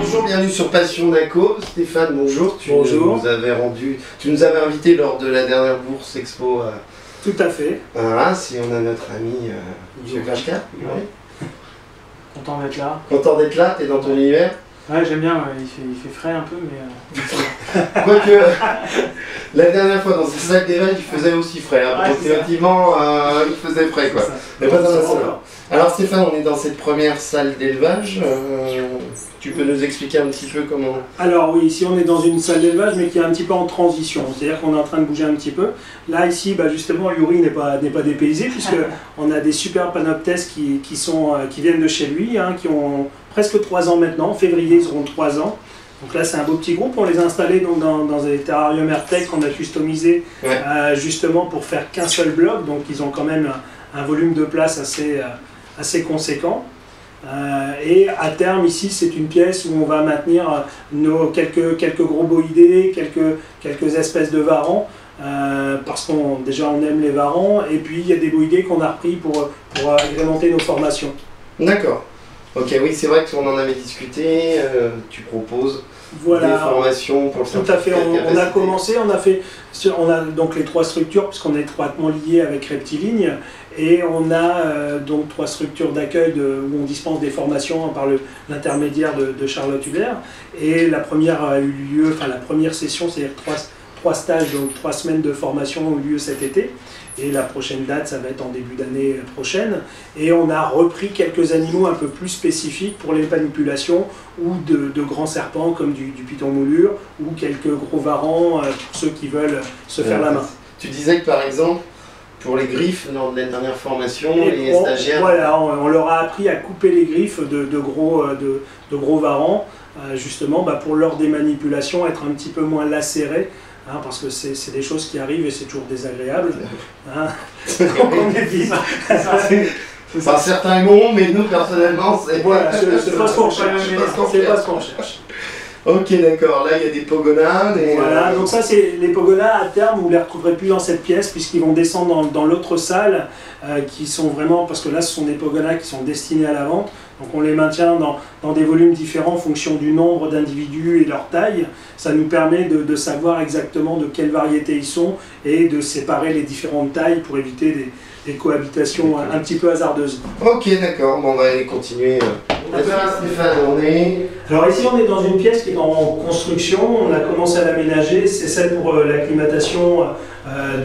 bonjour, bienvenue sur Passion d'Aco. Stéphane, bonjour. Bonjour. Tu nous avais invité lors de la dernière bourse expo. Tout à fait. Voilà, si on a notre ami Monsieur Krachka. Content d'être là. Content d'être là, t'es dans ton univers. Ouais, j'aime bien, ouais. Il fait frais un peu, mais... Quoique, la dernière fois dans cette salle d'élevage, il faisait aussi frais. Hein. Ouais, Effectivement, il faisait frais, quoi. Mais pas dans la salle. Alors Stéphane, on est dans cette première salle d'élevage. Tu peux nous expliquer un petit peu comment... Alors oui, ici on est dans une salle d'élevage, mais qui est un petit peu en transition. C'est-à-dire qu'on est en train de bouger un petit peu. Là, ici, justement, Yuri n'est pas dépaysé, puisqu'on a des super panoptès qui viennent de chez lui, hein, qui ont presque 3 ans maintenant. En février, ils auront 3 ans. Donc là, c'est un beau petit groupe. On les a installés donc, dans des terrariums AirTech qu'on a customisés justement pour faire qu'un seul bloc. Donc ils ont quand même un volume de place assez conséquent. Et à terme, ici, c'est une pièce où on va maintenir nos quelques gros boïdés, quelques espèces de varans, parce qu'on déjà on aime les varans, et puis il y a des boïdés qu'on a repris pour agrémenter nos formations. D'accord. Ok, oui, c'est vrai qu'on en avait discuté, tu proposes des formations pour le certificat. Tout à fait, on a commencé, on a donc les 3 structures, puisqu'on est étroitement lié avec Reptiligne, et on a donc 3 structures d'accueil où on dispense des formations par l'intermédiaire de Charlotte Hubert, et la première a eu lieu, enfin la première session, c'est-à-dire 3 stages, donc 3 semaines de formation ont eu lieu cet été. Et la prochaine date, ça va être en début d'année prochaine. Et on a repris quelques animaux un peu plus spécifiques pour les manipulations ou de grands serpents comme du python moulure ou quelques gros varans pour ceux qui veulent se faire la main. Tu disais que par exemple, pour les griffes, lors de la dernière formation, les stagiaires... Voilà, on leur a appris à couper les griffes de gros varans, justement pour lors des manipulations être un petit peu moins lacérés. Hein, parce que c'est des choses qui arrivent et c'est toujours désagréable. Hein, quand on est vite. Enfin, certains l'ont, mais nous personnellement, c'est pas ce qu'on cherche. Ok, d'accord. Là, il y a des pogonades. Voilà, donc ça, c'est les pogonades à terme, vous ne les retrouverez plus dans cette pièce, puisqu'ils vont descendre dans l'autre salle, qui sont vraiment, parce que là, ce sont des pogonades qui sont destinés à la vente. Donc on les maintient dans des volumes différents en fonction du nombre d'individus et leur taille. Ça nous permet de savoir exactement de quelle variété ils sont et de séparer les différentes tailles pour éviter des cohabitations un petit peu hasardeuses. Ok, d'accord. Bon, on va aller continuer. Stéphane, Alors ici, on est dans une pièce qui est en construction. On a commencé à l'aménager. C'est celle pour l'acclimatation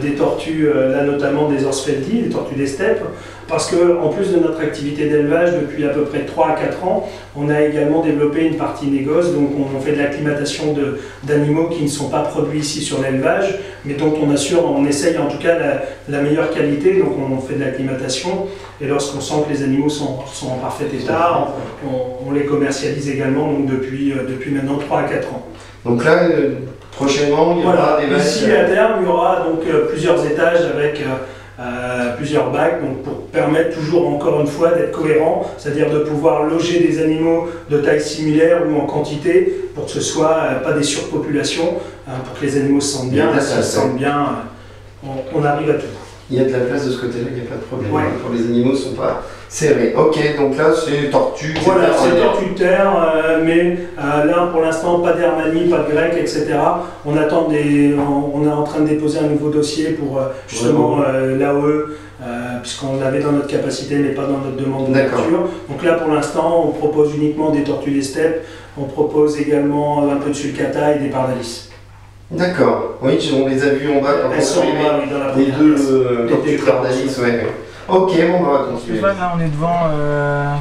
des tortues, là notamment des Horsfeldi, des tortues des steppes. Parce qu'en plus de notre activité d'élevage, depuis à peu près 3 à 4 ans, on a également développé une partie négoce, donc on fait de l'acclimatation d'animaux qui ne sont pas produits ici sur l'élevage, mais dont on essaye en tout cas la meilleure qualité, donc on fait de l'acclimatation, et lorsqu'on sent que les animaux sont en parfait état, on les commercialise également donc depuis maintenant 3 à 4 ans. Donc là, prochainement, il y aura des vaches. Ici à terme, il y aura donc plusieurs étages avec plusieurs bacs, donc pour permettre toujours encore une fois d'être cohérent, c'est-à-dire de pouvoir loger des animaux de taille similaire ou en quantité pour que ce soit pas des surpopulations, pour que les animaux se sentent bien, s'ils se sentent bien, on arrive à tout. Il y a de la place de ce côté-là, il n'y a pas de problème. Ouais. Pour les animaux ne sont pas serrés. Ok, donc là c'est tortue. Voilà, c'est tortue de terre, mais là pour l'instant pas d'Hermanie, pas de grec, etc. On est en train de déposer un nouveau dossier pour justement l'AOE, puisqu'on l'avait dans notre capacité mais pas dans notre demande de nature. Donc là pour l'instant on propose uniquement des tortues des steppes, on propose également un peu de sulcata et des pardalis. D'accord, oui, on les a vus en bas quand on est arrivé, les deux tortues pardalis, ouais. Ok, on va continuer. Là, on est devant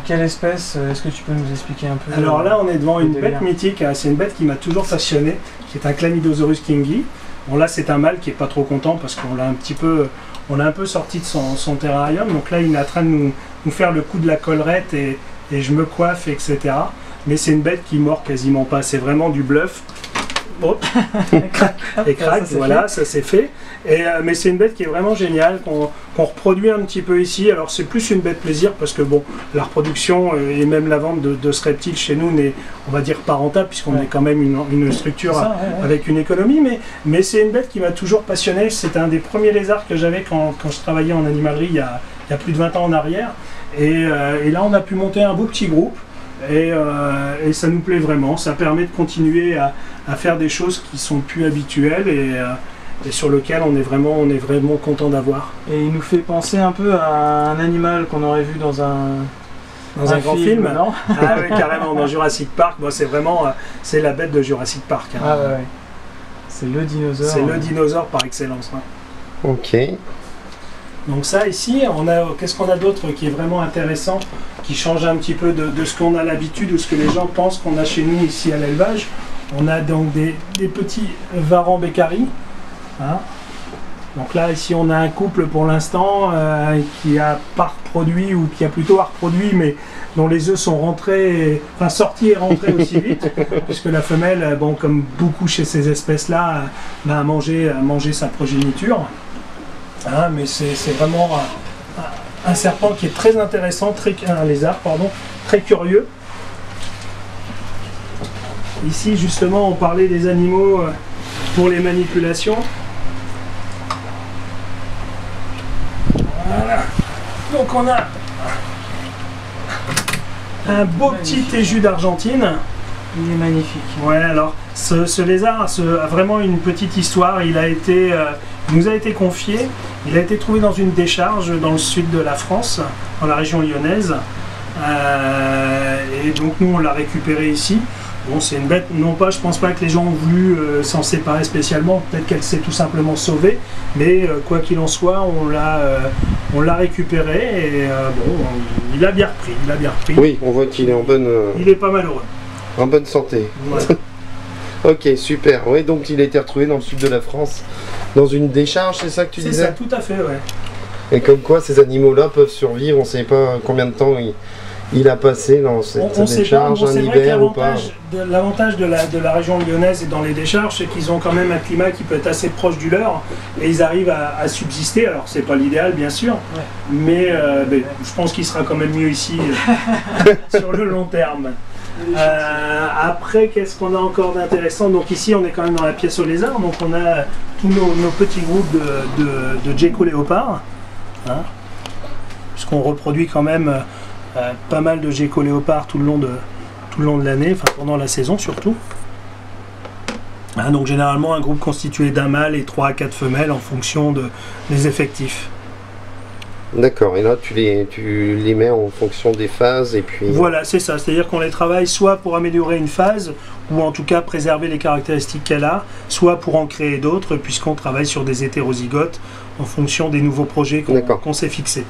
quelle espèce? Est-ce que tu peux nous expliquer un peu? Alors là, on est devant une bête mythique, c'est une bête qui m'a toujours passionné, qui est un Chlamydosaurus kingi. Bon là, c'est un mâle qui n'est pas trop content parce qu'on l'a un peu sorti de son terrarium. Donc là, il est en train de nous faire le coup de la collerette et je me coiffe, etc. Mais c'est une bête qui mord quasiment pas, c'est vraiment du bluff. Hop, et crac, voilà, ça c'est fait. Mais c'est une bête qui est vraiment géniale, qu'on reproduit un petit peu ici. Alors c'est plus une bête plaisir parce que bon, la reproduction et même la vente de ce reptile chez nous n'est, on va dire, pas rentable puisqu'on est quand même une structure avec une économie. Mais c'est une bête qui m'a toujours passionné. C'est un des premiers lézards que j'avais quand je travaillais en animalerie il y a plus de 20 ans en arrière. Et là on a pu monter un beau petit groupe. et ça nous plaît vraiment. Ça permet de continuer à faire des choses qui sont plus habituelles et sur lesquelles on est vraiment content d'avoir. Et il nous fait penser un peu à un animal qu'on aurait vu dans un grand film, non? Ah oui, carrément, dans Jurassic Park, bon, c'est la bête de Jurassic Park. Hein. Ah ouais. C'est le dinosaure. C'est le dinosaure par excellence. Ouais. Ok. Donc ça ici, qu'est-ce qu'on a d'autre qui est vraiment intéressant, qui change un petit peu de ce qu'on a l'habitude ou ce que les gens pensent qu'on a chez nous ici à l'élevage. On a donc des petits varans bécaris. Hein. Donc là ici on a un couple pour l'instant qui a pas reproduit ou qui a plutôt reproduit, mais dont les œufs sont sortis et rentrés aussi vite, puisque la femelle, bon, comme beaucoup chez ces espèces-là, a mangé sa progéniture. Hein, mais c'est vraiment un serpent qui est très intéressant, un lézard, pardon, très curieux. Ici, justement, on parlait des animaux pour les manipulations. Voilà. Donc on a un beau petit éju d'Argentine. Il est magnifique. Ouais, alors ce lézard a vraiment une petite histoire. Il nous a été confié. Il a été trouvé dans une décharge dans le sud de la France, dans la région lyonnaise. Et donc nous on l'a récupéré ici. Bon, c'est une bête, non pas, je pense pas que les gens ont voulu s'en séparer spécialement, peut-être qu'elle s'est tout simplement sauvée, mais quoi qu'il en soit, on l'a récupéré et bon, il a bien repris, Oui, on voit qu'il est en bonne... Il est pas malheureux. En bonne santé. Voilà. Ok, super. Oui, donc il a été retrouvé dans le sud de la France, dans une décharge, c'est ça que tu disais? C'est ça, tout à fait, ouais. Et comme quoi ces animaux-là peuvent survivre, on ne sait pas combien de temps il a passé dans cette décharge, un hiver ou pas. L'avantage de la région lyonnaise et dans les décharges, c'est qu'ils ont quand même un climat qui peut être assez proche du leur et ils arrivent à subsister. Alors c'est pas l'idéal bien sûr, ouais. Mais je pense qu'il sera quand même mieux ici sur le long terme. Après, qu'est-ce qu'on a encore d'intéressant? Donc ici on est quand même dans la pièce aux lézards, donc on a tous nos petits groupes de gecko léopards, hein, puisqu'on reproduit quand même pas mal de gecko léopards tout le long de l'année, enfin pendant la saison surtout. Hein, donc généralement un groupe constitué d'un mâle et 3 à 4 femelles en fonction des effectifs. D'accord, et là tu les mets en fonction des phases et puis... Voilà, c'est ça, c'est-à-dire qu'on les travaille soit pour améliorer une phase, ou en tout cas préserver les caractéristiques qu'elle a, soit pour en créer d'autres, puisqu'on travaille sur des hétérozygotes en fonction des nouveaux projets qu'on s'est fixés.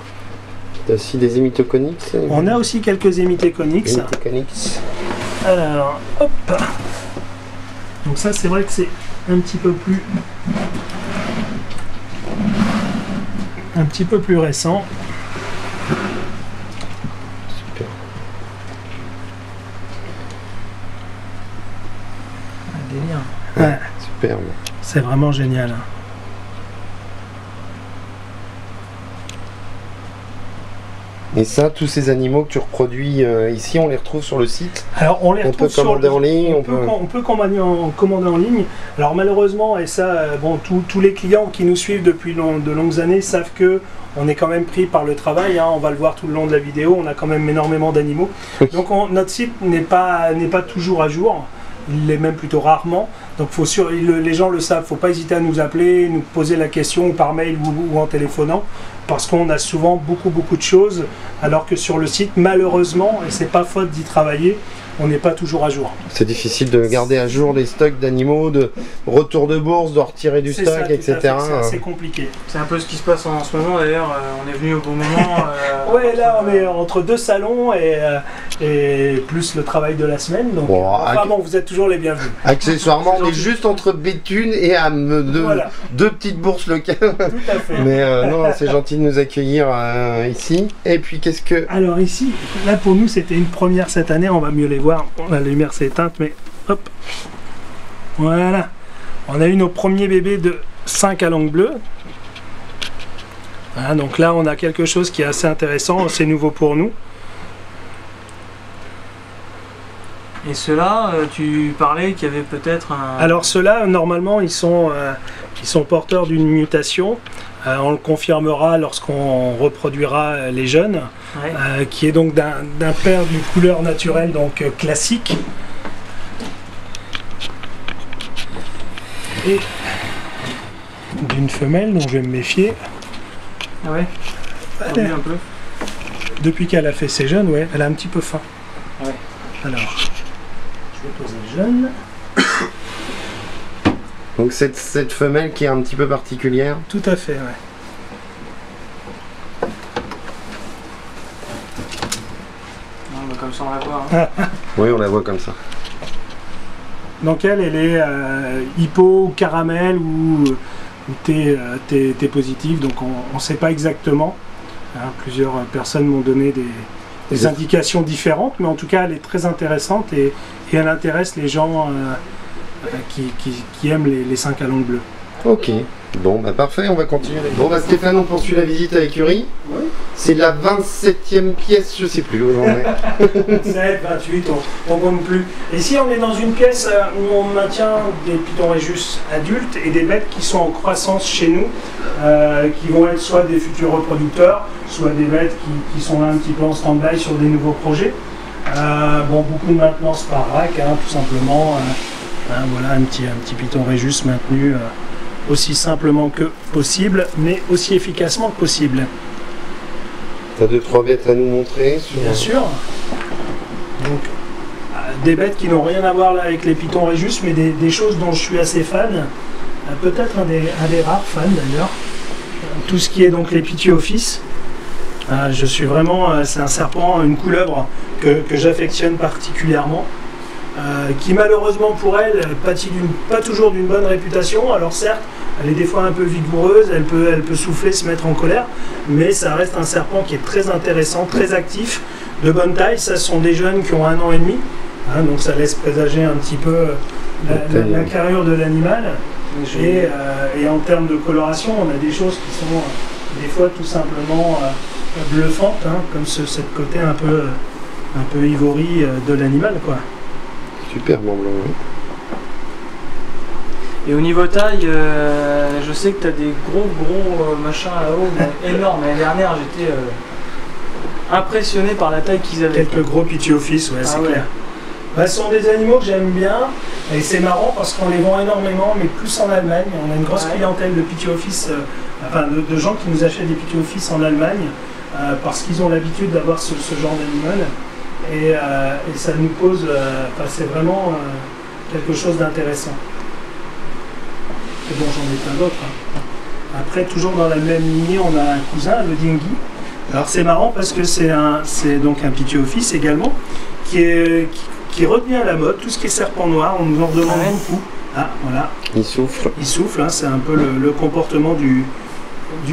Tu as aussi des hémitoconix? On a aussi quelques hémitoconix. Alors, hop. Donc ça, c'est vrai que c'est un petit peu plus récent. Super. Un délire. Ouais. Superbe. C'est vraiment génial. Et ça, tous ces animaux que tu reproduis ici, on les retrouve sur le site? Alors on les retrouve peut commander en ligne, on peut commander en ligne. Alors malheureusement, et ça, bon, tous les clients qui nous suivent depuis de longues années savent que on est quand même pris par le travail, hein, on va le voir tout le long de la vidéo, on a quand même énormément d'animaux. Donc notre site n'est pas toujours à jour. Il l'est même plutôt rarement, donc les gens le savent, il ne faut pas hésiter à nous appeler, nous poser la question par mail ou en téléphonant, parce qu'on a souvent beaucoup de choses, alors que sur le site, malheureusement, et c'est pas faute d'y travailler, on n'est pas toujours à jour. C'est difficile de garder à jour les stocks d'animaux, de retour de bourse, de retirer du stock, etc. C'est assez compliqué. C'est un peu ce qui se passe en ce moment d'ailleurs, on est venu au bon moment. Ouais, là on est entre 2 salons et plus le travail de la semaine, donc bon, vous êtes toujours les bienvenus. Accessoirement, on est juste entre Béthune et deux petites bourses locales. Tout à fait. Mais non, c'est gentil de nous accueillir ici. Et puis qu'est-ce que... Alors ici, là pour nous c'était une première cette année, on va mieux les voir, la lumière s'est éteinte, mais hop, voilà, on a eu nos premiers bébés de 5 à langue bleue. Voilà, donc là on a quelque chose qui est assez intéressant, c'est nouveau pour nous. Et ceux-là, tu parlais qu'il y avait peut-être un... Alors ceux-là, normalement, ils sont porteurs d'une mutation. On le confirmera lorsqu'on reproduira les jeunes, qui est donc d'un paire d'une couleur naturelle, donc classique. Et d'une femelle dont je vais me méfier. Ah ouais. Un peu. Depuis qu'elle a fait ses jeunes, ouais, elle a un petit peu faim. Ouais. Alors, je vais poser le jeune. Donc cette femelle qui est un petit peu particulière. Tout à fait, ouais. Non, bah comme ça on la voit. Hein. Oui, on la voit comme ça. Donc elle est hypo, caramel ou T positif, donc on ne sait pas exactement. Hein, plusieurs personnes m'ont donné des indications différentes, mais en tout cas elle est très intéressante et elle intéresse les gens qui aiment les 5 à langue bleue. Ok. Bon, bah parfait, on va continuer. Bon, bah Stéphane, on poursuit la visite avec Yuri. Oui. C'est la 27e pièce, je sais plus où on est. 27, 28, on compte plus. Ici, on est dans une pièce où on maintient des pitons Rhésus adultes et des bêtes qui sont en croissance chez nous, qui vont être soit des futurs reproducteurs, soit des bêtes qui sont là un petit peu en stand-by sur des nouveaux projets. Bon, beaucoup de maintenance par rack, hein, tout simplement. Voilà un petit piton Rhésus maintenu aussi simplement que possible, mais aussi efficacement que possible. T'as 2-3 bêtes à nous montrer Bien sûr. Donc, des bêtes qui n'ont rien à voir là avec les pitons Rhésus, mais des choses dont je suis assez fan. Peut-être un des rares fans d'ailleurs. Tout ce qui est donc les Pithiophyes. Je suis vraiment, c'est un serpent, une couleuvre que j'affectionne particulièrement. Qui malheureusement pour elle pâtit pas toujours d'une bonne réputation. Alors certes, elle est des fois un peu vigoureuse, elle peut souffler, se mettre en colère, mais ça reste un serpent qui est très intéressant, très actif, de bonne taille. Ça sont des jeunes qui ont 1 an et demi, hein, donc ça laisse présager un petit peu la carrure de l'animal. Et en termes de coloration, on a des choses qui sont des fois tout simplement bluffantes, hein, comme cette côté un peu ivory de l'animal, quoi. Superbement blanc, oui. Et au niveau taille, je sais que tu as des gros machins là-haut, énormes. L'année dernière, j'étais impressionné par la taille qu'ils avaient. Quelques gros Pithiophyes, ouais, c'est clair. Bah, ce sont des animaux que j'aime bien, et c'est marrant parce qu'on les vend énormément, mais plus en Allemagne. On a une grosse clientèle de Pithiophyes, enfin de gens qui nous achètent des Pithiophyes en Allemagne, parce qu'ils ont l'habitude d'avoir ce genre d'animal. Et ça nous pose, c'est vraiment quelque chose d'intéressant. Et bon, j'en ai plein d'autres. Hein. Après, toujours dans la même lignée, on a un cousin, le Dingy. Alors c'est marrant parce que c'est donc un Pithiophyes également, qui revient à la mode. Tout ce qui est serpent noir, on nous en demande beaucoup. Ah, voilà. Il souffle. Il souffle, hein, c'est un peu le comportement du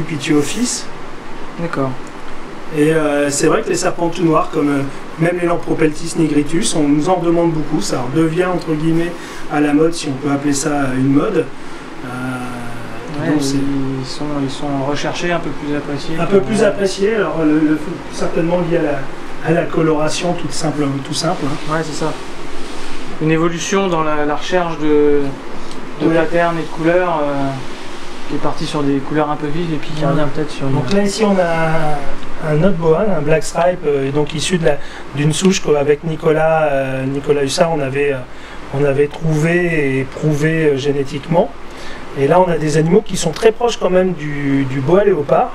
Pithiophyes. D'accord. Et c'est vrai que les serpents tout noirs, comme même les Lampropeltis nigritus, on nous en demande beaucoup. Ça redevient entre guillemets à la mode, si on peut appeler ça une mode. Donc ils sont recherchés, un peu plus appréciés. Un peu plus appréciés, alors certainement lié à la coloration tout simple. Hein. Ouais, c'est ça. Une évolution dans la recherche de patterns et de couleurs. Qui est parti sur des couleurs un peu vives et puis qui revient peut-être sur... Donc là ici on a un autre boa, un black stripe, donc issu d'une souche qu'avec Nicolas Hussard on avait trouvé et prouvé génétiquement. Et là on a des animaux qui sont très proches quand même du boa léopard.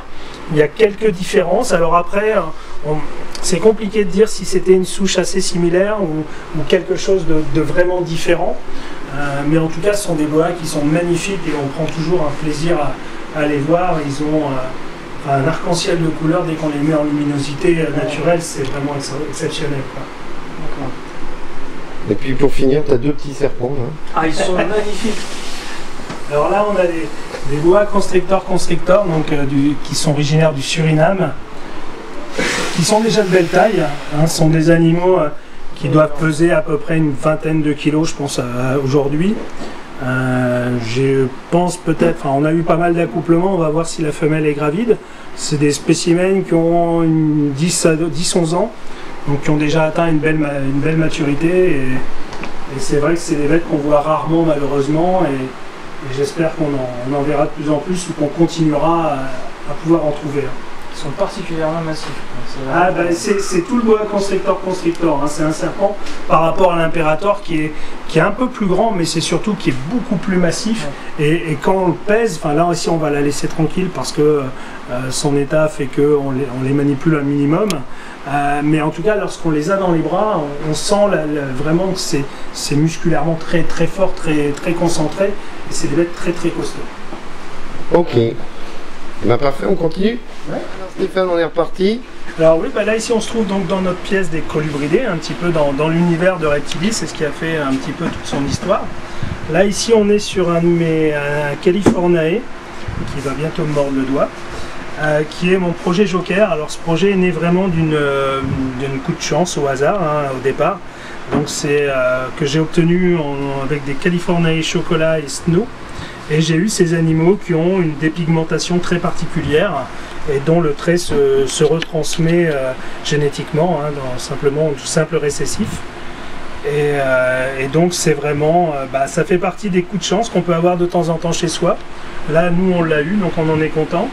Il y a quelques différences, alors après c'est compliqué de dire si c'était une souche assez similaire ou quelque chose de vraiment différent. Mais en tout cas, ce sont des boas qui sont magnifiques et on prend toujours un plaisir à les voir. Ils ont un arc-en-ciel de couleurs dès qu'on les met en luminosité naturelle, c'est vraiment exceptionnel. D'accord. Et puis pour finir, tu as 2 petits serpents. Là. Ah, ils sont magnifiques. Alors là, on a des boa constrictor, donc qui sont originaires du Suriname, qui sont déjà de belle taille. Hein, ce sont des animaux qui doivent peser à peu près une vingtaine de kilos, je pense, aujourd'hui. Je pense peut-être, on a eu pas mal d'accouplements, on va voir si la femelle est gravide. C'est des spécimens qui ont 10-11 ans, donc qui ont déjà atteint une belle maturité. Et c'est vrai que c'est des bêtes qu'on voit rarement malheureusement. j'espère qu'on en verra de plus en plus ou qu'on continuera à pouvoir en trouver. Ils sont particulièrement massifs. Ah ben c'est tout le boa constrictor constrictor, hein. C'est un serpent par rapport à l'impérator qui est un peu plus grand, mais c'est surtout qui est beaucoup plus massif. Ouais. Et quand on le pèse, enfin là ici on va la laisser tranquille parce que son état fait qu'on les manipule un minimum. Mais en tout cas, lorsqu'on les a dans les bras, on sent vraiment que c'est musculairement très très fort, très concentré, et c'est des bêtes très très costauds. Ok. Ben parfait, on continue. Ouais. Alors Stéphane, on est reparti. Alors oui, là ici on se trouve donc dans notre pièce des colubridés, un petit peu dans l'univers de Reptilis, c'est ce qui a fait un petit peu toute son histoire. Là ici on est sur un Californiae, qui va bientôt me mordre le doigt, qui est mon projet Joker. Alors ce projet est né vraiment d'une coup de chance au hasard, hein, au départ. Donc c'est que j'ai obtenu avec des Californiae chocolat et snow. Et j'ai eu ces animaux qui ont une dépigmentation très particulière et dont le trait se retransmet génétiquement, hein, dans simplement tout simple récessif. Et donc c'est vraiment, ça fait partie des coups de chance qu'on peut avoir de temps en temps chez soi. Là nous on l'a eu, donc on en est content.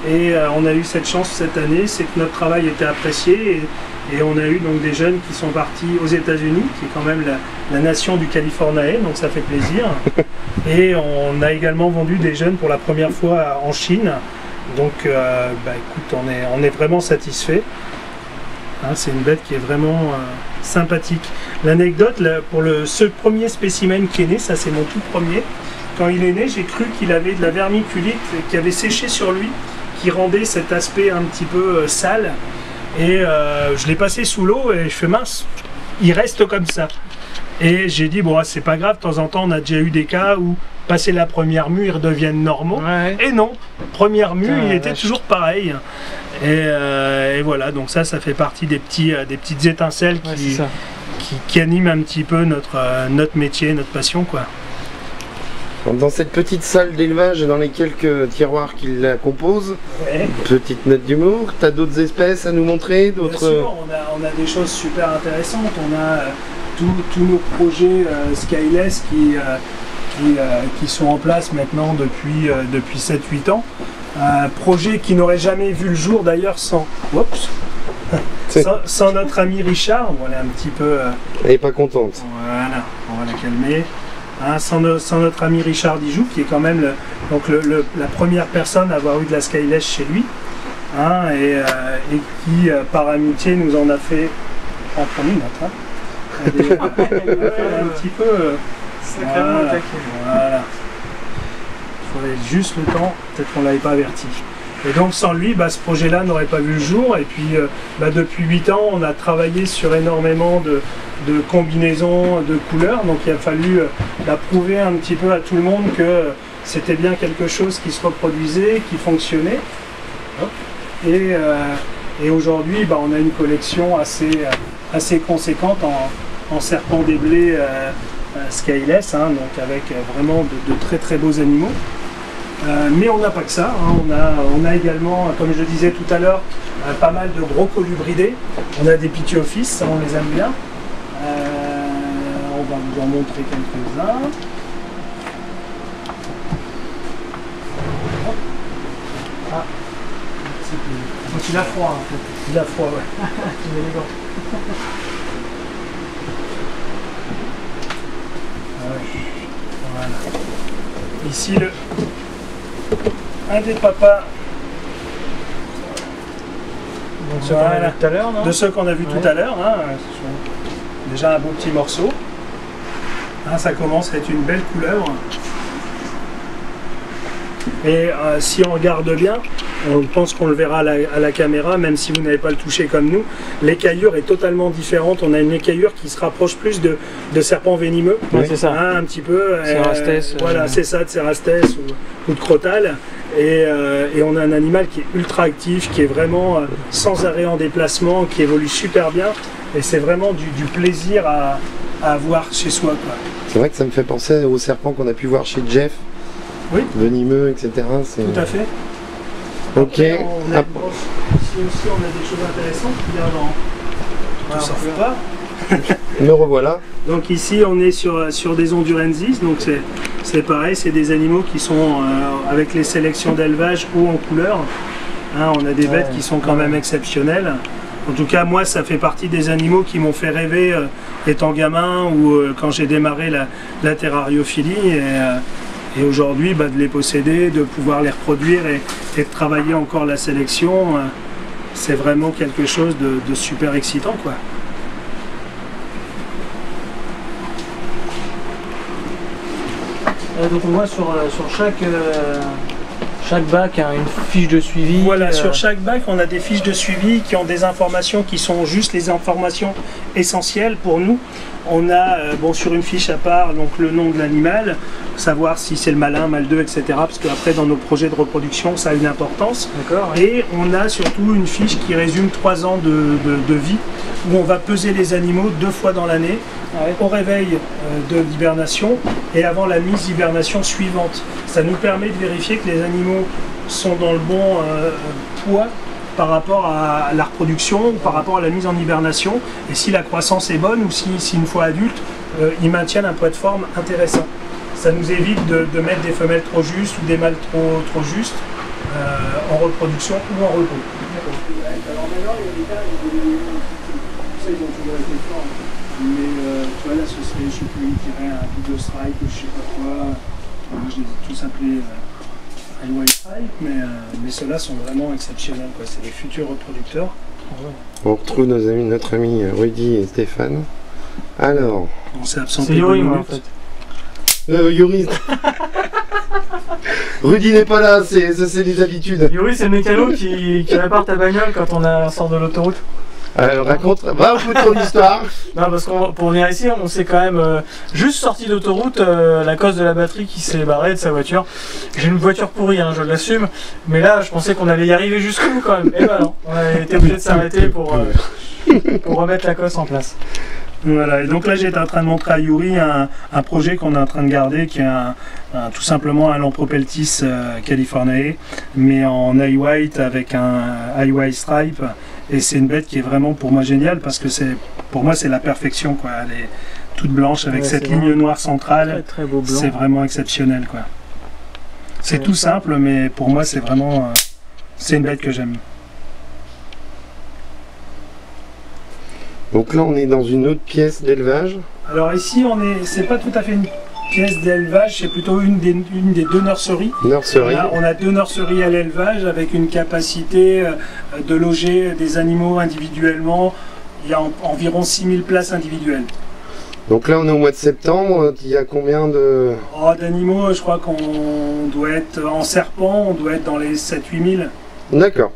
Et on a eu cette chance cette année, c'est que notre travail était apprécié. Et on a eu donc des jeunes qui sont partis aux États-Unis, qui est quand même la nation du Californiae, donc ça fait plaisir. Et on a également vendu des jeunes pour la première fois en Chine. Donc écoute, on est vraiment satisfait. Hein, c'est une bête qui est vraiment sympathique. L'anecdote, pour ce premier spécimen qui est né, ça c'est mon tout premier. Quand il est né, j'ai cru qu'il avait de la vermiculite qui avait séché sur lui, qui rendait cet aspect un petit peu sale. Et je l'ai passé sous l'eau et je fais mince, il reste comme ça. Et j'ai dit bon c'est pas grave, de temps en temps on a déjà eu des cas où passer la première mue ils redeviennent normaux. Ouais. Et non, première mue il était toujours pareil. Et voilà, donc ça fait partie des petites étincelles qui animent un petit peu notre métier, notre passion quoi. Dans cette petite salle d'élevage et dans les quelques tiroirs qui la composent, petite note d'humour, tu as d'autres espèces à nous montrer? Bien sûr, on a des choses super intéressantes, on a tous nos projets Skyless qui sont en place maintenant depuis 7-8 ans. Projets qui n'auraient jamais vu le jour d'ailleurs sans notre ami Richard, on est un petit peu... Elle n'est pas contente. Voilà, on va la calmer. Hein, sans notre ami Richard Dijoux, qui est quand même la première personne à avoir eu de la Skyless chez lui, hein, et qui, par amitié, nous en a fait en premier note. Hein. Un petit peu... Voilà. Il faudrait juste le temps, peut-être qu'on ne l'avait pas averti. Et donc sans lui, ce projet-là n'aurait pas vu le jour. Et puis depuis 8 ans, on a travaillé sur énormément de combinaisons, de couleurs. Donc il a fallu prouver un petit peu à tout le monde que c'était bien quelque chose qui se reproduisait, qui fonctionnait. Et aujourd'hui, on a une collection assez conséquente en serpent des blés Skyless, hein, donc avec vraiment de très très beaux animaux. Mais on n'a pas que ça, hein. On a également, comme je le disais tout à l'heure, pas mal de gros colubridés. On a des Pithiophyes, ça on les aime bien. On va vous en montrer quelques-uns. Ah, donc il a froid en fait. Il a froid, ouais. Il est élégant. Voilà. Ici un des papas de ceux qu'on a vu tout à l'heure, hein, déjà un beau petit morceau, hein, ça commence à être une belle couleur et si on regarde bien, on pense qu'on le verra à la caméra, même si vous n'avez pas le touché comme nous, l'écaillure est totalement différente. On a une écaillure qui se rapproche plus de serpents venimeux, c'est ça. Hein, un petit peu, Cerastès, voilà, c'est ça, de Cerastès ou de Crotal. Et on a un animal qui est ultra actif, qui est vraiment sans arrêt en déplacement, qui évolue super bien. Et c'est vraiment du plaisir à avoir chez soi, quoi. C'est vrai que ça me fait penser aux serpents qu'on a pu voir chez Jeff. Oui. Venimeux, etc. Tout à fait. Ok. Après, ici aussi, on a des choses intéressantes. Regarde, tout ça pas. Me revoilà. Donc ici on est sur des Hondurensis, donc c'est pareil, c'est des animaux qui sont avec les sélections d'élevage ou en couleur. Hein, on a des bêtes qui sont quand même exceptionnelles. En tout cas moi ça fait partie des animaux qui m'ont fait rêver étant gamin ou quand j'ai démarré la terrariophilie. Et aujourd'hui, de les posséder, de pouvoir les reproduire et de travailler encore la sélection, c'est vraiment quelque chose de super excitant, quoi. Donc on voit sur chaque bac une fiche de suivi. Voilà, sur chaque bac on a des fiches de suivi qui ont des informations qui sont juste les informations essentielles pour nous. On a sur une fiche à part donc le nom de l'animal, savoir si c'est le mâle 1, mâle 2, etc. Parce qu'après dans nos projets de reproduction ça a une importance. D'accord. Et on a surtout une fiche qui résume 3 ans de vie où on va peser les animaux 2 fois dans l'année. Au réveil de l'hibernation et avant la mise d'hibernation suivante. Ça nous permet de vérifier que les animaux sont dans le bon poids par rapport à la reproduction ou par rapport à la mise en hibernation et si la croissance est bonne ou si une fois adultes, ils maintiennent un poids de forme intéressant. Ça nous évite de mettre des femelles trop justes ou des mâles trop justes en reproduction ou en repos. Alors maintenant, il y a des cas ils ont toujours été forts. Mais tu vois là ce serait, je sais plus, il dirait un double strike ou je sais pas quoi. Moi je les ai tous appelés highway strike, mais ceux-là sont vraiment exceptionnels, quoi. C'est les futurs reproducteurs. On retrouve notre ami Rudy et Stéphane. Alors. On s'est absenté. C'est Yuri moi en fait. Yuri. Rudy n'est pas là, c'est les habitudes. Yuri c'est le mécano qui répare ta bagnole quand on sort de l'autoroute. Raconte, va au bout de ton histoire. Non, parce que pour venir ici, on s'est quand même juste sorti d'autoroute, la cause de la batterie qui s'est barrée de sa voiture. J'ai une voiture pourrie, hein, je l'assume, mais là je pensais qu'on allait y arriver jusqu'au bout quand même. Et ben non, on a été obligé de s'arrêter pour remettre la cosse en place. Voilà, et donc là j'étais en train de montrer à Yuri un projet qu'on est en train de garder qui est tout simplement un Lampropeltis californiae, mais en eye white avec un eye white stripe. Et c'est une bête qui est vraiment pour moi géniale parce que pour moi c'est la perfection, quoi. Elle est toute blanche avec cette ligne noire centrale. Très beau blanc. C'est vraiment exceptionnel, quoi. C'est tout simple, mais pour moi c'est vraiment c'est une bête que j'aime. Donc là on est dans une autre pièce d'élevage. Alors ici c'est pas tout à fait une pièce d'élevage, c'est plutôt une des 2 nurseries. On a 2 nurseries à l'élevage avec une capacité de loger des animaux individuellement. Il y a environ 6000 places individuelles. Donc là on est au mois de septembre, il y a combien d'animaux? Je crois qu'on doit être en serpent, on doit être dans les 7-8 000. D'accord.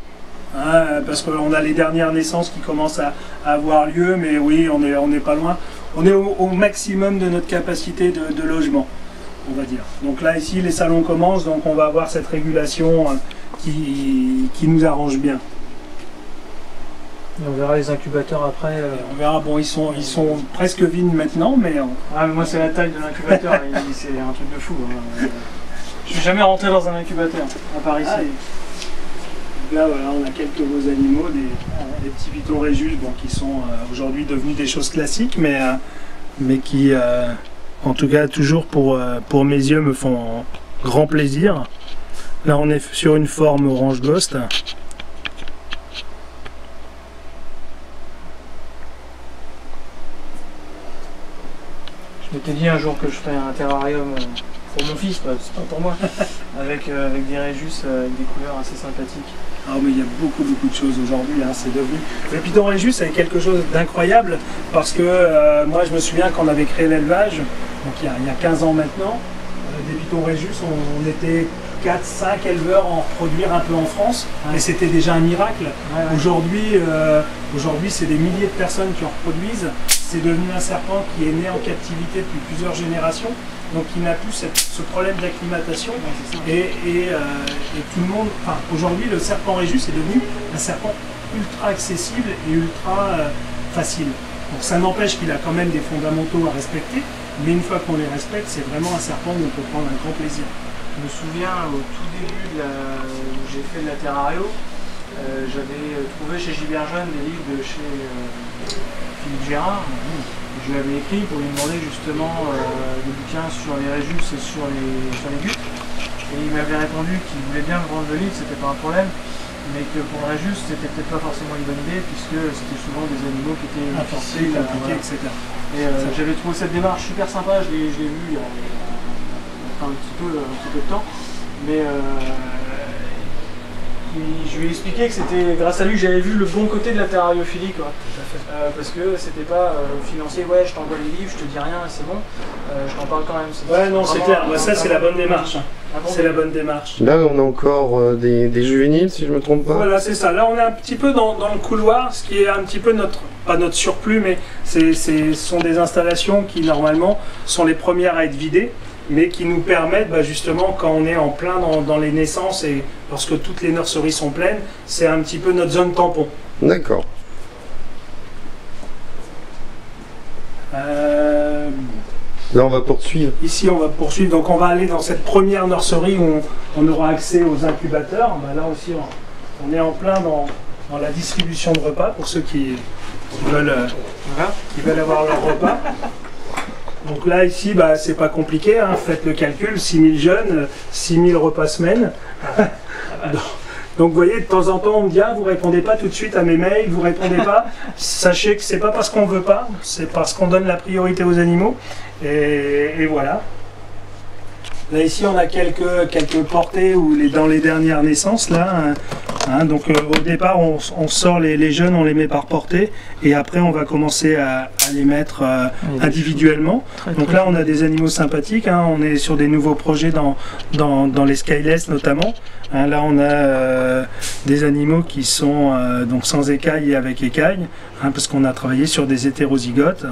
Parce qu'on a les dernières naissances qui commencent à avoir lieu, mais oui, on n'est pas loin. On est au maximum de notre capacité de logement, on va dire. Donc là, ici, les salons commencent, donc on va avoir cette régulation qui nous arrange bien. Et on verra les incubateurs après. On verra, bon, ils sont presque vides maintenant, mais... Ah, mais moi, c'est la taille de l'incubateur, c'est un truc de fou. Hein. Je suis jamais rentré dans un incubateur, à part ici. Là, voilà, on a quelques beaux animaux, des petits pitons Rhésus, bon, qui sont aujourd'hui devenus des choses classiques, mais qui, en tout cas, toujours pour mes yeux, me font grand plaisir. Là, on est sur une forme orange ghost. Je m'étais dit un jour que je ferais un terrarium pour mon fils, c'est pas pour moi, avec des Rhésus, avec des couleurs assez sympathiques. Ah mais il y a beaucoup de choses aujourd'hui, hein, c'est devenu... Le piton Rhésus c'est quelque chose d'incroyable parce que moi je me souviens quand on avait créé l'élevage, donc il y a 15 ans maintenant, des pitons Rhésus, on était 4-5 éleveurs à en reproduire un peu en France, et c'était déjà un miracle. Aujourd'hui, c'est des milliers de personnes qui en reproduisent. C'est devenu un serpent qui est né en captivité depuis plusieurs générations, donc il n'a plus ce problème d'acclimatation. Et tout le monde, enfin, aujourd'hui, le serpent Rhésus est devenu un serpent ultra accessible et ultra facile. Donc ça n'empêche qu'il a quand même des fondamentaux à respecter, mais une fois qu'on les respecte, c'est vraiment un serpent où on peut prendre un grand plaisir. Je me souviens au tout début où j'ai fait de la terrario, J'avais trouvé chez Gilbert Jeune des livres de chez Philippe Gérard. Je lui avais écrit pour lui demander justement des bouquins sur les Régis et sur les buts. Et il m'avait répondu qu'il voulait bien me vendre le livre, c'était pas un problème, mais que pour le Régis, c'était peut-être pas forcément une bonne idée, puisque c'était souvent des animaux qui étaient difficiles, compliqués, etc. Et j'avais trouvé cette démarche super sympa, je l'ai vue il y a un petit peu de temps, mais je lui ai expliqué que c'était grâce à lui que j'avais vu le bon côté de la terrariophilie, quoi. Parce que c'était pas financier, ouais, je t'envoie les livres, je te dis rien, c'est bon, je t'en parle quand même. Ouais, non, c'est clair, ça c'est la bonne démarche. C'est la bonne démarche. Là, on a encore des juvéniles, si je me trompe pas. Voilà, c'est ça. Là, on est un petit peu dans le couloir, ce qui est un petit peu pas notre surplus, mais ce sont des installations qui, normalement, sont les premières à être vidées, mais qui nous permettent, justement, quand on est en plein dans les naissances et lorsque toutes les nurseries sont pleines, c'est un petit peu notre zone tampon. D'accord. Là, on va poursuivre. Ici, on va poursuivre. Donc, on va aller dans cette première nurserie où on aura accès aux incubateurs. Là aussi, on est en plein dans la distribution de repas pour ceux qui veulent avoir leur repas. Donc là, ici, c'est pas compliqué. Hein. Faites le calcul. 6000 jeunes, 6000 repas semaine. Donc vous voyez, de temps en temps, on me dit vous répondez pas tout de suite à mes mails, vous répondez pas. Sachez que c'est pas parce qu'on veut pas, c'est parce qu'on donne la priorité aux animaux. Et voilà. Là ici, on a quelques portées dans les dernières naissances là. Hein, donc au départ, on sort les jeunes, on les met par portée, et après on va commencer à les mettre individuellement. Donc là, on a des animaux sympathiques. Hein, on est sur des nouveaux projets dans les Skyless notamment. Hein, là, on a des animaux qui sont donc sans écailles et avec écailles, hein, parce qu'on a travaillé sur des hétérozygotes.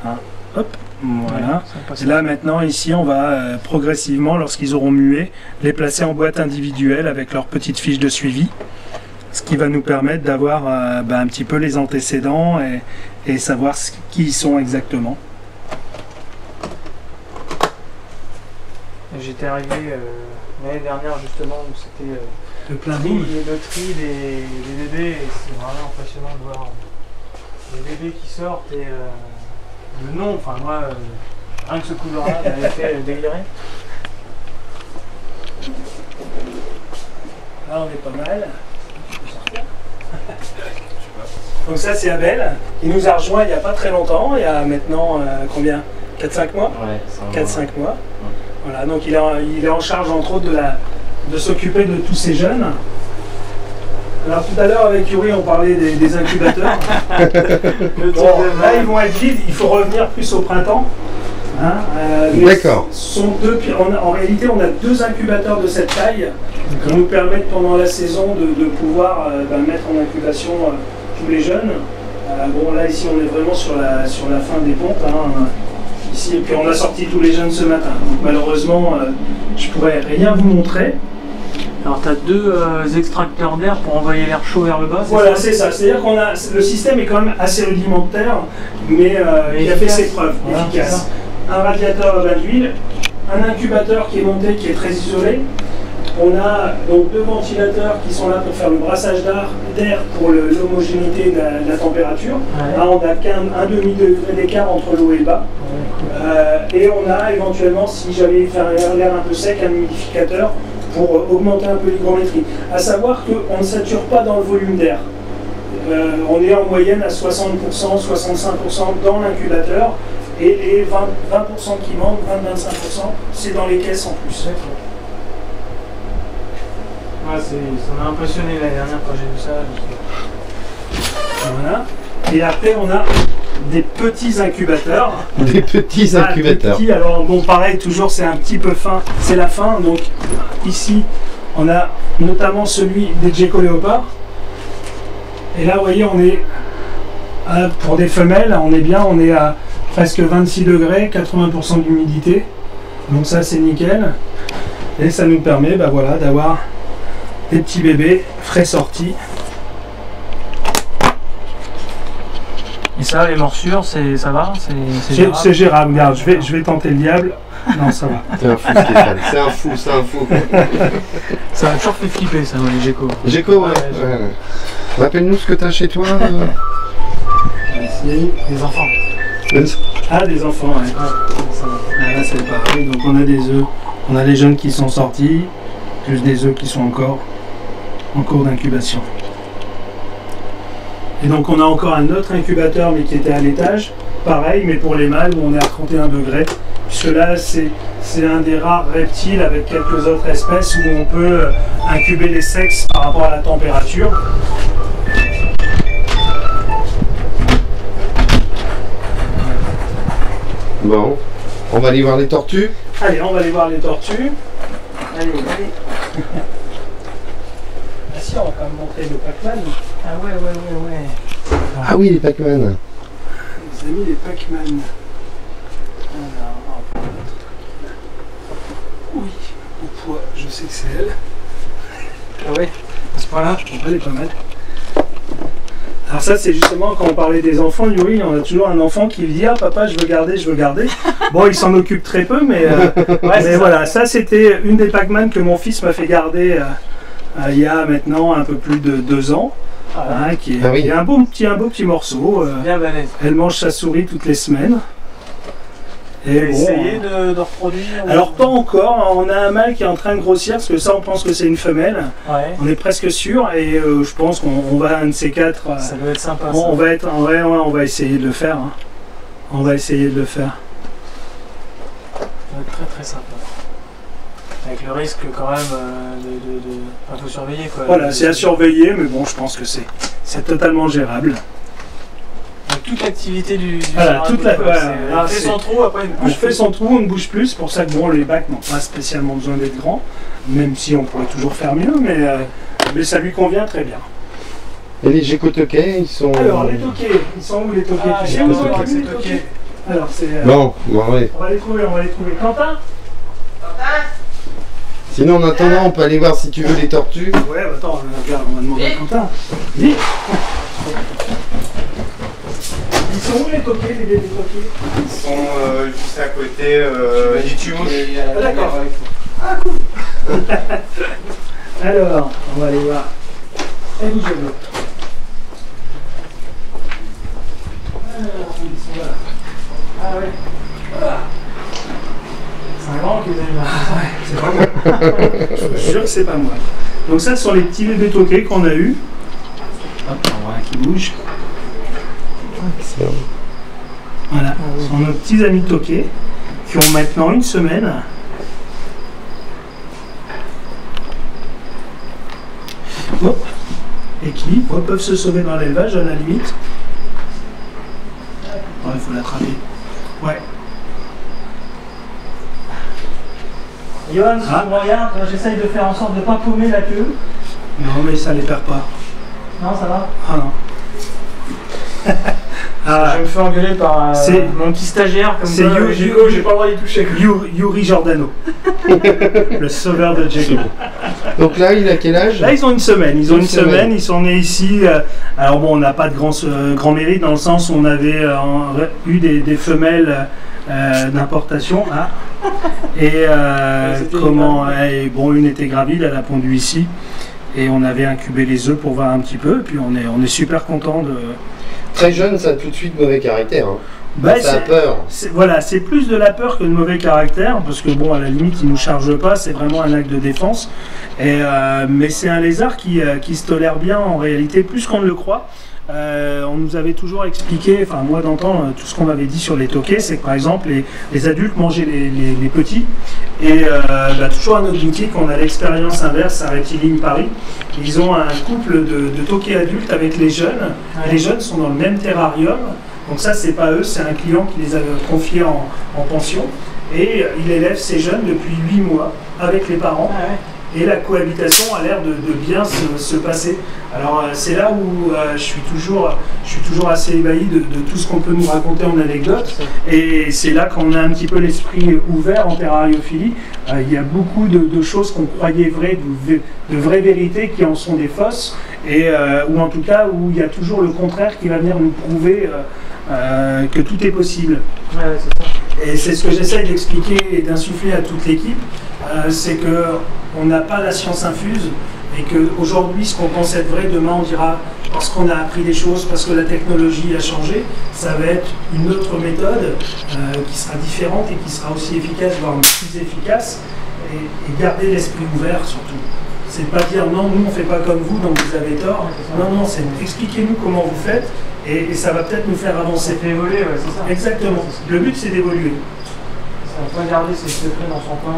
Hein, hop. Voilà. Et là maintenant ici on va progressivement, lorsqu'ils auront mué, les placer en boîte individuelle avec leur petite fiche de suivi, ce qui va nous permettre d'avoir un petit peu les antécédents et savoir qui ils sont exactement. J'étais arrivé l'année dernière justement où c'était le tri des bébés, et c'est vraiment impressionnant de voir les bébés qui sortent et le nom, enfin moi, rien que ce couleur-là m'avait fait délirer. Là on est pas mal. Donc ça c'est Abel, il nous a rejoint il n'y a pas très longtemps, il y a maintenant combien, 4-5 mois? Ouais, 4-5 mois. Ouais. Voilà, donc il est en charge entre autres de s'occuper de tous ces jeunes. Alors tout à l'heure avec Yuri on parlait des incubateurs. Là ils vont être vides, il faut revenir plus au printemps. Hein, d'accord. En réalité on a 2 incubateurs de cette taille qui nous permettent pendant la saison de pouvoir mettre en incubation tous les jeunes. Bon là ici on est vraiment sur la fin des pompes. Hein, ici, et puis on a sorti tous les jeunes ce matin. Donc malheureusement je pourrais rien vous montrer. Alors tu as 2 extracteurs d'air pour envoyer l'air chaud vers le bas. Voilà, c'est ça. C'est-à-dire qu'on a le système est quand même assez rudimentaire, mais il a fait ses preuves, voilà, efficace. Un radiateur à bain d'huile, un incubateur qui est monté, qui est très isolé. On a donc 2 ventilateurs qui sont là pour faire le brassage d'air pour l'homogénéité de la température. Ouais. Là, on a un demi-degré d'écart entre l'eau et le bas. Ouais. Et on a éventuellement, si j'avais fait l'air un peu sec, un humidificateur pour augmenter un peu l'hygrométrie. À savoir qu'on ne sature pas dans le volume d'air. On est en moyenne à 60%, 65% dans l'incubateur, et les 20% qui manquent, 20-25%, c'est dans les caisses en plus. Ouais, ça m'a impressionné l'année dernière quand j'ai vu ça. Voilà. Et après on a des petits incubateurs. Des petits incubateurs. Des petits, alors bon pareil, toujours c'est un petit peu fin, c'est la fin. Donc ici on a notamment celui des Gecko léopards. Et là vous voyez on est pour des femelles, on est à presque 26 degrés, 80% d'humidité. Donc ça c'est nickel. Et ça nous permet voilà, d'avoir des petits bébés frais sortis. Et ça, les morsures, ça va? C'est gérable. Regarde, je vais tenter le diable. Non, ça va. C'est un fou, Stéphane. C'est un fou, c'est un fou. Ça m'a toujours fait flipper, ça, les geckos. Gecko, ouais. Rappelle-nous ce que t'as chez toi. Ici, Des enfants. Ah, des enfants, ouais. Ah, là, c'est pareil. Donc, on a des œufs. On a les jeunes qui sont sortis, plus des œufs qui sont encore en cours d'incubation. Et donc, on a encore un autre incubateur, mais qui était à l'étage. Pareil, mais pour les mâles, où on est à 31 degrés. Puisque là, c'est un des rares reptiles avec quelques autres espèces où on peut incuber les sexes par rapport à la température. Bon, on va aller voir les tortues. Allez, on va aller voir les tortues. Allez. Ah si, on va quand même montrer le Pac-Man. Ah ouais. Ah oui, les Pac-Man. Les amis, les Pac-Man. Alors, oui, au poids, je sais que c'est elle. Ah ouais, à ce point-là. Elle est pas mal. Alors ça, c'est justement quand on parlait des enfants, Yuri, on a toujours un enfant qui dit « Ah papa, je veux garder, je veux garder ». Bon, il s'en occupe très peu, mais voilà, ça c'était une des Pac-Man que mon fils m'a fait garder il y a maintenant un peu plus de 2 ans. Qui est un beau petit morceau. Bien balèze. Elle mange sa souris toutes les semaines. Et bon, essayé de reproduire? Alors pas encore, on a un mâle qui est en train de grossir, parce que ça on pense que c'est une femelle. Ouais. On est presque sûr, et je pense qu'on va un de ces 4. Ça doit être sympa. On va essayer de le faire. Hein. On va essayer de le faire. Ça doit être très très sympa. Avec le risque quand même de faut surveiller quoi. Voilà, c'est à surveiller, mais bon, je pense que c'est totalement gérable. Donc toute l'activité du voilà, toute la, on fait son trou, après on fait son trou, on ne bouge plus. C'est pour ça que bon, les bacs n'ont pas spécialement besoin d'être grands, même si on pourrait toujours faire mieux, mais ça lui convient très bien. Et les geckos-toquets, ils sont... Alors, les toquets, ils sont où les toquets? Chez vous, c'est toquets. Alors, c'est... Bon, ouais. On va les trouver. Quentin? Sinon, en attendant, on peut aller voir si tu veux les tortues. Ouais, attends, regarde, on va demander à Quentin. Vite. Ils sont où les toquets, les bébés toquets? Ils sont juste à côté du tumo. Ah, d'accord. Ah, cool. Alors, on va aller voir. Et bougez l'autre. Alors, ils sont là. Ah ouais. Voilà. C'est un grand qui est c'est pas moi. Je vous jure que c'est pas moi. Donc ça, ce sont les petits bébés toquets qu'on a eu. Hop, on voit qui bouge. Voilà, ce sont nos petits amis toquets qui ont maintenant 1 semaine. Hop. Et qui peuvent se sauver dans l'élevage à la limite. Il faut l'attraper. Ouais. Johan, si tu me regardes, j'essaye de faire en sorte de ne pas paumer la queue. Non, mais ça les perd pas. Non, ça va? Ah non. Je me fais engueuler par mon petit stagiaire comme ça. J'ai pas le droit d'y toucher. Yuri Giordano. Le sauveur de Jacko. Donc là, il a quel âge? Là, ils ont 1 semaine. Ils ont une semaine. Ils sont nés ici. Alors bon, on n'a pas de grand mérite dans le sens où on avait eu des femelles d'importation. Hein. Et une était gravide, elle a pondu ici. Et on avait incubé les œufs pour voir un petit peu. Et puis on est super content de... Très jeune, ça a tout de suite mauvais caractère. Hein. Bah, ça a peur. Voilà, c'est plus de la peur que de mauvais caractère, parce que bon, à la limite, il ne nous charge pas, c'est vraiment un acte de défense. Mais c'est un lézard qui se tolère bien en réalité, plus qu'on ne le croit. On nous avait toujours expliqué, enfin moi d'entendre tout ce qu'on m'avait dit sur les toquets, c'est que par exemple les adultes mangeaient les petits, et toujours à notre boutique on a l'expérience inverse à Reptiline Paris. Ils ont un couple de toquets adultes avec les jeunes. Les jeunes sont dans le même terrarium, donc ça c'est pas eux, c'est un client qui les a confiés en pension, et il élève ces jeunes depuis 8 mois avec les parents. Et la cohabitation a l'air de bien se passer. Alors c'est là où je suis toujours assez ébahi de tout ce qu'on peut nous raconter en anecdote. Et c'est là qu'on a un petit peu l'esprit ouvert en terrariophilie. Il y a beaucoup de choses qu'on croyait vraies, de vraies vérités qui en sont des fausses. Ou en tout cas où il y a toujours le contraire qui va venir nous prouver que tout est possible. Ouais, c'est ça. Et c'est ce que j'essaye d'expliquer et d'insuffler à toute l'équipe, c'est qu'on n'a pas la science infuse et qu'aujourd'hui, ce qu'on pense être vrai, demain on dira parce qu'on a appris des choses, parce que la technologie a changé, ça va être une autre méthode qui sera différente et qui sera aussi efficace, voire plus efficace, et garder l'esprit ouvert surtout. C'est pas dire non, nous on fait pas comme vous, donc vous avez tort. Non, non, c'est expliquez-nous comment vous faites et ça va peut-être nous faire avancer. Ça fait évoluer, ouais, c'est ça. Exactement. Le but c'est d'évoluer. Ça va pas garder ses secrets dans son coin.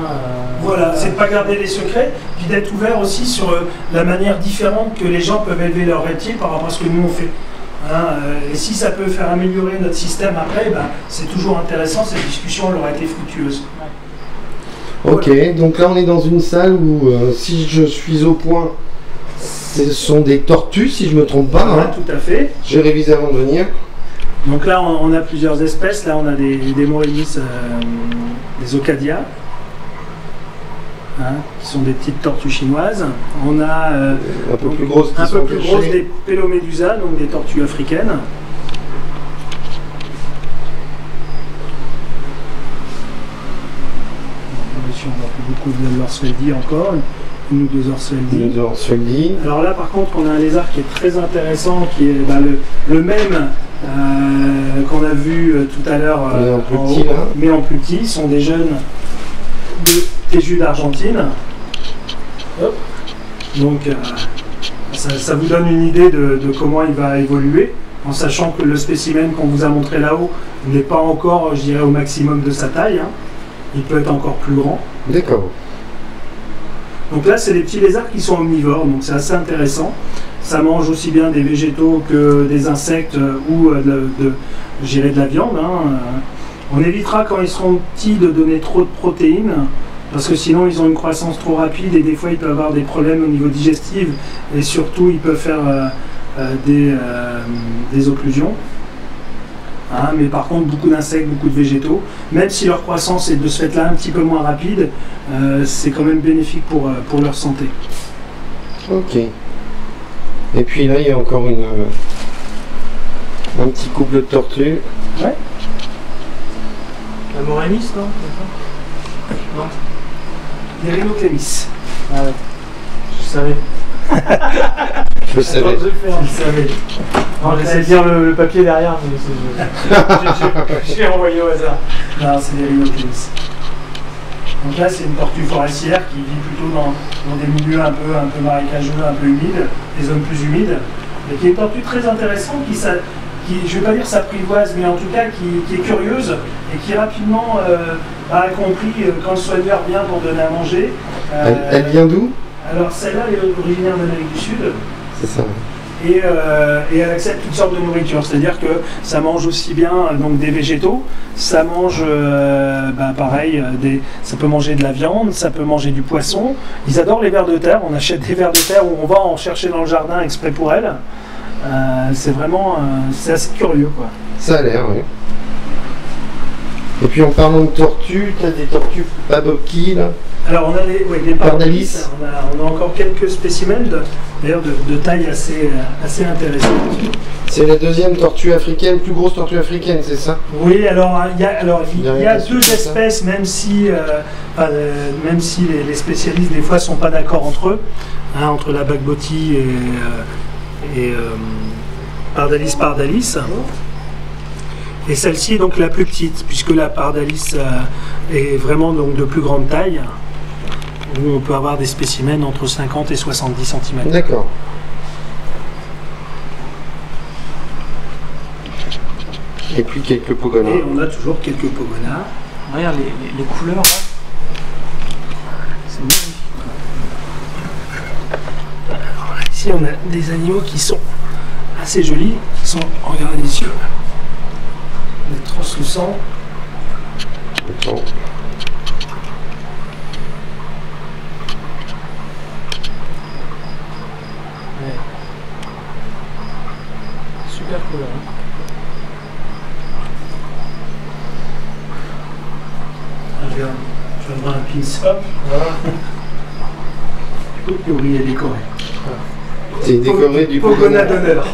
Voilà, c'est de pas garder les secrets, puis d'être ouvert aussi sur la manière différente que les gens peuvent élever leur reptile par rapport à ce que nous on fait. Et si ça peut faire améliorer notre système après, c'est toujours intéressant, cette discussion elle aura été fructueuse. Ouais. Ok, voilà. Donc là on est dans une salle où, si je suis au point, ce sont des tortues, si je ne me trompe pas. Ouais, tout à fait. J'ai révisé avant de venir. Donc là on a plusieurs espèces, là on a des Morénis, des Ocadia, qui sont des petites tortues chinoises. On a un peu plus grosses, des Pelomedusa, donc des tortues africaines. On voit beaucoup de Horsfieldi encore, une ou deux Horsfieldi. Alors là par contre on a un lézard qui est très intéressant, qui est le même qu'on a vu tout à l'heure, mais en plus petit. Ce sont des jeunes de Téju d'Argentine. Donc ça vous donne une idée de comment il va évoluer, en sachant que le spécimen qu'on vous a montré là-haut n'est pas encore, je dirais, au maximum de sa taille. Il peut être encore plus grand. D'accord. Donc là, c'est des petits lézards qui sont omnivores, donc c'est assez intéressant. Ça mange aussi bien des végétaux que des insectes ou de la viande. On évitera quand ils seront petits de donner trop de protéines, parce que sinon ils ont une croissance trop rapide et des fois ils peuvent avoir des problèmes au niveau digestif et surtout ils peuvent faire des occlusions. Mais par contre beaucoup d'insectes, beaucoup de végétaux, même si leur croissance est de ce fait là un petit peu moins rapide, c'est quand même bénéfique pour leur santé. Ok. Et puis là il y a encore un petit couple de tortues. Ouais. La Morénis, non? Non. Les Rhinoclémis. Ah ouais. Je savais. Je savais. Je savais. J'essaie de lire le papier derrière, mais je l'ai envoyé au hasard. Non, c'est des Rhinoclémis. Donc là, c'est une tortue forestière qui vit plutôt dans des milieux un peu marécageux, un peu humides, des zones plus humides, mais qui est une tortue très intéressante qui je ne vais pas dire s'apprivoise, mais en tout cas qui est curieuse et qui rapidement a compris quand le soigneur vient pour donner à manger. Elle vient d'où? Alors celle-là, elle est originaire d'Amérique du Sud. C'est ça. Et elle accepte toutes sortes de nourriture, c'est-à-dire que ça mange aussi bien donc des végétaux, ça mange pareil, ça peut manger de la viande, ça peut manger du poisson. Ils adorent les vers de terre, on achète des vers de terre où on va en chercher dans le jardin exprès pour elles. C'est vraiment c'est assez curieux quoi. Ça a l'air, oui. Et puis en parlant de tortues, tu as des tortues Paboki là. Alors on a des Pardalis, on a encore quelques spécimens d'ailleurs de taille assez intéressante. C'est la deuxième tortue africaine, plus grosse tortue africaine, c'est ça? Oui, alors il y a deux espèces, même si les spécialistes des fois sont pas d'accord entre eux, entre la Bagboti et Pardalis. Et celle-ci est donc la plus petite, puisque la Pardalis est vraiment donc de plus grande taille, où on peut avoir des spécimens entre 50 et 70 cm. D'accord. Et puis quelques pogonas. Et on a toujours quelques pogonas. Regarde les couleurs là. C'est magnifique. Alors, ici on a des animaux qui sont assez jolis, qui sont, regardez les yeux, des translucents. Bon. Super couleur. Je vais prendre un pins, hop, voilà. Yuri est décoré. C'est décoré du pogona d'honneur.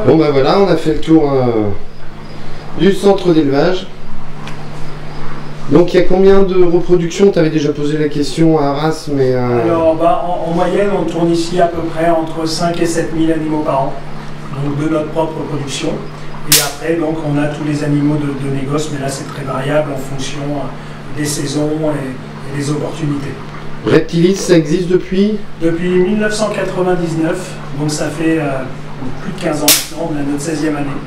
Bon ben voilà, on a fait le tour du centre d'élevage. Donc il y a combien de reproductions? Tu avais déjà posé la question à Arras, mais... Alors en moyenne on tourne ici à peu près entre 5 et 7 000 animaux par an, donc de notre propre production. Et après donc on a tous les animaux de négoce, mais là c'est très variable en fonction des saisons et des opportunités. Reptilis, ça existe depuis? Depuis 1999, donc ça fait plus de 15 ans maintenant, on a notre 16e année.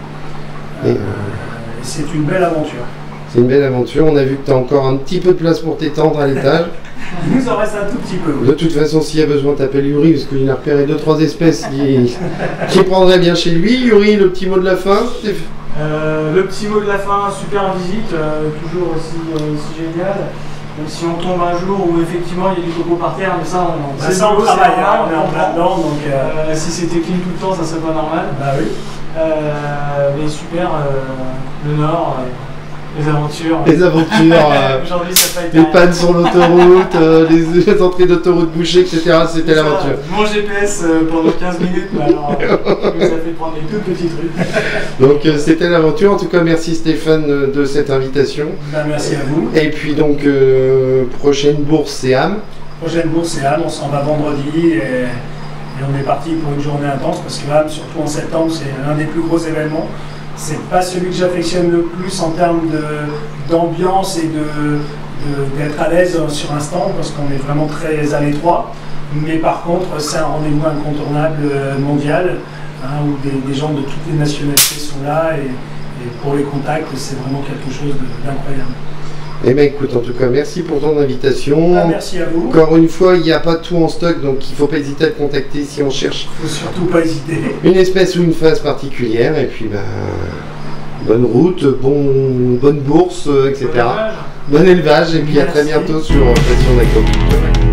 Et c'est une belle aventure. C'est une belle aventure, on a vu que tu as encore un petit peu de place pour t'étendre à l'étage. Il nous en reste un tout petit peu. Oui. De toute façon, s'il y a besoin, t'appelles Yuri, parce qu'il a repéré 2-3 espèces qui prendraient bien chez lui. Yuri, le petit mot de la fin? Le petit mot de la fin, super en visite, toujours aussi génial. Même si on tombe un jour où effectivement il y a du coco par terre, mais ça on travaille, on est en plein dedans. Donc, si c'était clean tout le temps, ça serait pas normal. Bah oui. Mais super, le Nord, les aventures. Les aventures, aujourd'hui ça fait les pannes sur l'autoroute, les entrées d'autoroute bouchées, etc. C'était l'aventure. Mon GPS pendant 15 minutes, mais alors ça fait prendre des toutes petites rues. Donc c'était l'aventure. En tout cas, merci Stéphane de cette invitation. Ben, merci à vous. Et puis donc, prochaine bourse, c'est Ham. Prochaine bourse, c'est Ham. On s'en va vendredi et on est parti pour une journée intense parce que Ham, surtout en septembre, c'est l'un des plus gros événements. C'est pas celui que j'affectionne le plus en termes d'ambiance et d'être à l'aise sur un stand parce qu'on est vraiment très à l'étroit. Mais par contre, c'est un rendez-vous incontournable mondial où des gens de toutes les nationalités sont là et pour les contacts, c'est vraiment quelque chose d'incroyable. Eh bien écoute, en tout cas, merci pour ton invitation. Merci à vous. Encore une fois, il n'y a pas tout en stock, donc il ne faut pas hésiter à te contacter si on cherche. Il ne faut surtout pas hésiter. Une espèce ou une phase particulière, et puis bonne route, bonne bourse, etc. Bon élevage, et puis à très bientôt sur Passion d'Agro.